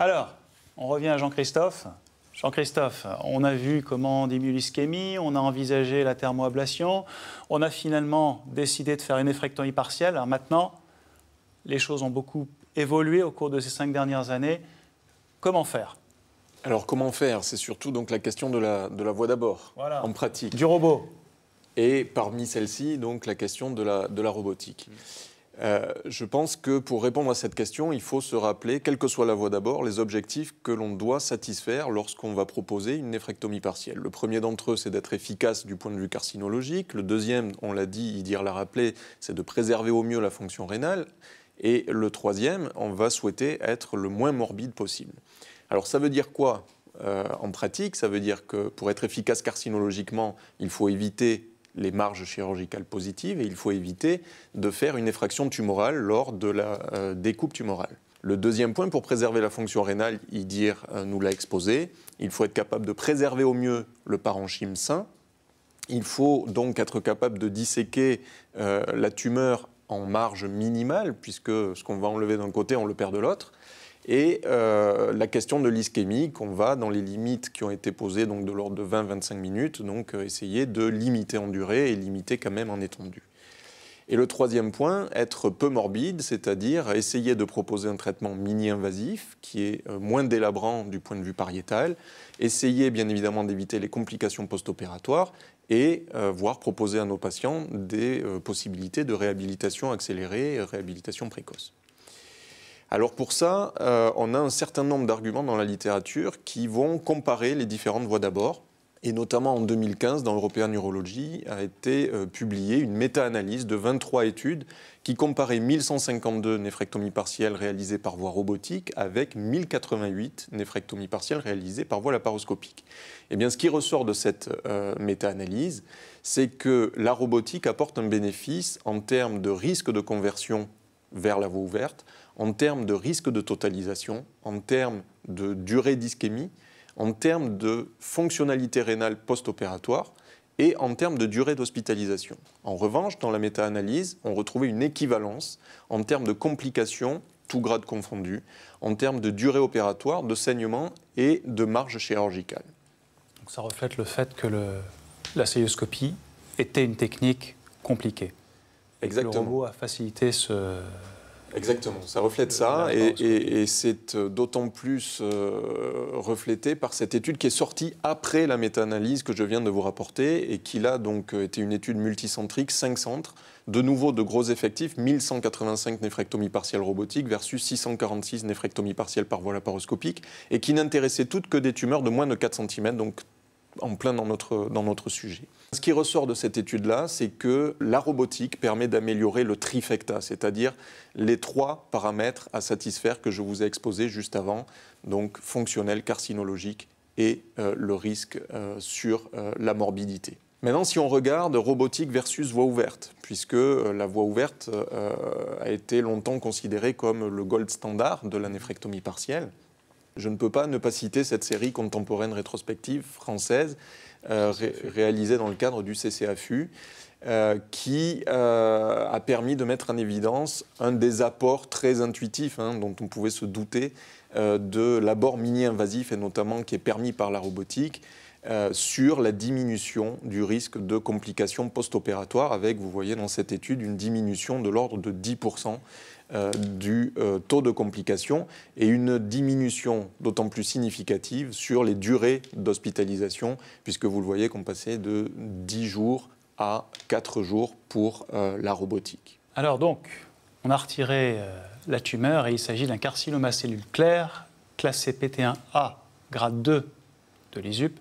Alors, on revient à Jean-Christophe. Jean-Christophe, on a vu comment diminuer l'ischémie, on a envisagé la thermoablation, on a finalement décidé de faire une néphrectomie partielle. Alors maintenant, les choses ont beaucoup évolué au cours de ces 5 dernières années. Comment faire? Alors comment faire? C'est surtout donc la question de la voie d'abord, Voilà. en pratique. Du robot. Et parmi celles-ci, donc la question de la robotique. Je pense que pour répondre à cette question, il faut se rappeler, quelle que soit la voie d'abord, les objectifs que l'on doit satisfaire lorsqu'on va proposer une néphrectomie partielle. Le premier d'entre eux, c'est d'être efficace du point de vue carcinologique. Le deuxième, on l'a dit, Idir l'a rappelé, c'est de préserver au mieux la fonction rénale. Et le troisième, on va souhaiter être le moins morbide possible. Alors ça veut dire quoi en pratique? Ça veut dire que pour être efficace carcinologiquement, il faut éviter les marges chirurgicales positives et il faut éviter de faire une effraction tumorale lors de la découpe tumorale. Le deuxième point, pour préserver la fonction rénale, Idir nous l'a exposé, il faut être capable de préserver au mieux le parenchyme sain. Il faut donc être capable de disséquer la tumeur en marge minimale, puisque ce qu'on va enlever d'un côté, on le perd de l'autre. Et la question de l'ischémie, qu'on va, dans les limites qui ont été posées, donc de l'ordre de 20-25 minutes, donc essayer de limiter en durée et limiter quand même en étendue. Et le troisième point, être peu morbide, c'est-à-dire essayer de proposer un traitement mini-invasif qui est moins délabrant du point de vue pariétal, essayer bien évidemment d'éviter les complications post-opératoires et voire proposer à nos patients des possibilités de réhabilitation accélérée et réhabilitation précoce. Alors pour ça, on a un certain nombre d'arguments dans la littérature qui vont comparer les différentes voies d'abord. Et notamment en 2015, dans European Urology, a été publiée une méta-analyse de 23 études qui comparait 1152 néphrectomies partielles réalisées par voie robotique avec 1088 néphrectomies partielles réalisées par voie laparoscopique. Eh bien, ce qui ressort de cette méta-analyse, c'est que la robotique apporte un bénéfice en termes de risque de conversion vers la voie ouverte, en termes de risque de totalisation, en termes de durée d'ischémie, en termes de fonctionnalité rénale post-opératoire et en termes de durée d'hospitalisation. En revanche, dans la méta-analyse, on retrouvait une équivalence en termes de complications, tout grade confondu, en termes de durée opératoire, de saignement et de marge chirurgicale. Donc ça reflète le fait que la cœlioscopie était une technique compliquée. Exactement. Le robot a facilité ce... Exactement, ça reflète ça et c'est d'autant plus reflété par cette étude qui est sortie après la méta-analyse que je viens de vous rapporter et qui a donc été une étude multicentrique, 5 centres, de nouveau de gros effectifs, 1185 néphrectomies partielles robotiques versus 646 néphrectomies partielles par voie laparoscopique et qui n'intéressait toutes que des tumeurs de moins de 4 cm, donc en plein dans notre sujet. Ce qui ressort de cette étude-là, c'est que la robotique permet d'améliorer le trifecta, c'est-à-dire les 3 paramètres à satisfaire que je vous ai exposés juste avant, donc fonctionnel, carcinologique et le risque sur la morbidité. Maintenant, si on regarde robotique versus voie ouverte, puisque la voie ouverte a été longtemps considérée comme le gold standard de la néphrectomie partielle, je ne peux pas ne pas citer cette série contemporaine rétrospective française réalisée dans le cadre du CCAFU qui a permis de mettre en évidence un des apports très intuitifs dont on pouvait se douter de l'abord mini-invasif et notamment qui est permis par la robotique sur la diminution du risque de complications post-opératoires avec, vous voyez dans cette étude, une diminution de l'ordre de 10% du taux de complications et une diminution d'autant plus significative sur les durées d'hospitalisation, puisque vous le voyez qu'on passait de 10 jours à 4 jours pour la robotique. Alors donc, on a retiré la tumeur et il s'agit d'un carcinome à cellules claires, classé PT1A, grade 2 de l'ISUP,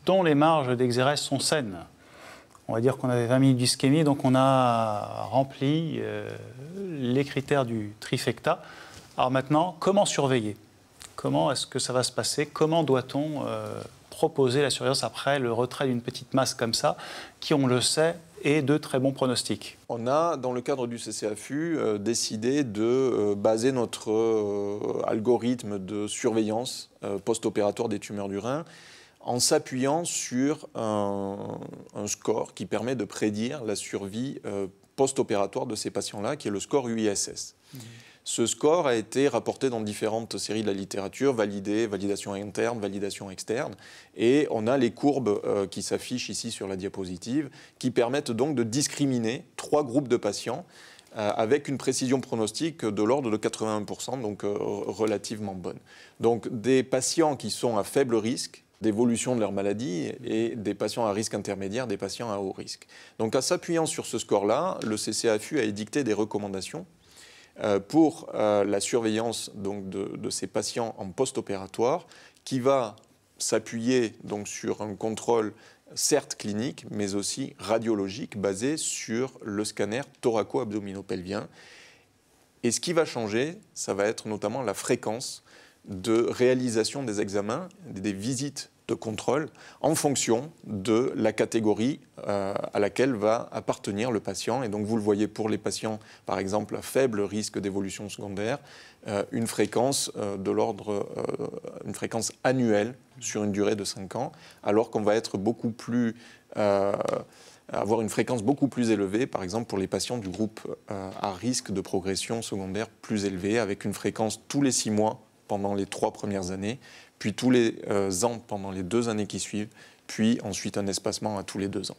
dont les marges d'exérèse sont saines. On va dire qu'on avait 20 minutes d'ischémie, donc on a rempli les critères du trifecta. Alors maintenant, comment surveiller? Comment est-ce que ça va se passer? Comment doit-on proposer la surveillance après le retrait d'une petite masse comme ça, qui, on le sait, est de très bons pronostics? On a, dans le cadre du CCAFU, décidé de baser notre algorithme de surveillance post-opératoire des tumeurs du rein en s'appuyant sur un score qui permet de prédire la survie post-opératoire de ces patients-là, qui est le score UISS. Ce score a été rapporté dans différentes séries de la littérature, validation interne, validation externe, et on a les courbes qui s'affichent ici sur la diapositive, qui permettent donc de discriminer 3 groupes de patients avec une précision pronostique de l'ordre de 81%, donc relativement bonne. Donc des patients qui sont à faible risque d'évolution de leur maladie et des patients à risque intermédiaire, des patients à haut risque. Donc en s'appuyant sur ce score-là, le CCAFU a édicté des recommandations pour la surveillance donc, de ces patients en post-opératoire qui va s'appuyer donc, sur un contrôle certes clinique, mais aussi radiologique, basé sur le scanner thoraco-abdominopelvien. Et ce qui va changer, ça va être notamment la fréquence de réalisation des examens, des visites de contrôle en fonction de la catégorie à laquelle va appartenir le patient. Et donc vous le voyez pour les patients, par exemple, à faible risque d'évolution secondaire, une fréquence de l'ordre, une fréquence annuelle sur une durée de 5 ans, alors qu'on va être beaucoup plus avoir une fréquence beaucoup plus élevée, par exemple pour les patients du groupe à risque de progression secondaire plus élevé, avec une fréquence tous les 6 mois pendant les 3 premières années, puis tous les ans pendant les 2 années qui suivent, puis ensuite un espacement à tous les 2 ans.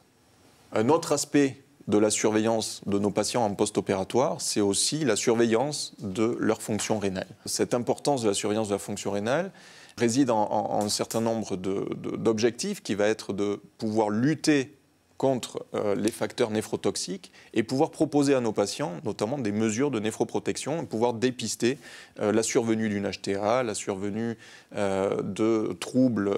Un autre aspect de la surveillance de nos patients en post-opératoire, c'est aussi la surveillance de leur fonction rénale. Cette importance de la surveillance de la fonction rénale réside en un certain nombre d'objectifs qui va être de pouvoir lutter contre les facteurs néphrotoxiques et pouvoir proposer à nos patients notamment des mesures de néphroprotection et pouvoir dépister la survenue d'une HTA, la survenue de troubles,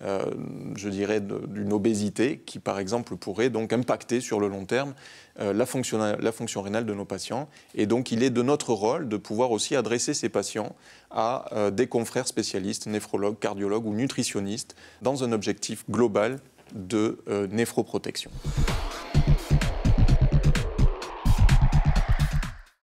je dirais, d'une obésité qui, par exemple, pourrait donc impacter sur le long terme la fonction rénale de nos patients. Et donc, il est de notre rôle de pouvoir aussi adresser ces patients à des confrères spécialistes, néphrologues, cardiologues ou nutritionnistes, dans un objectif global de néphroprotection.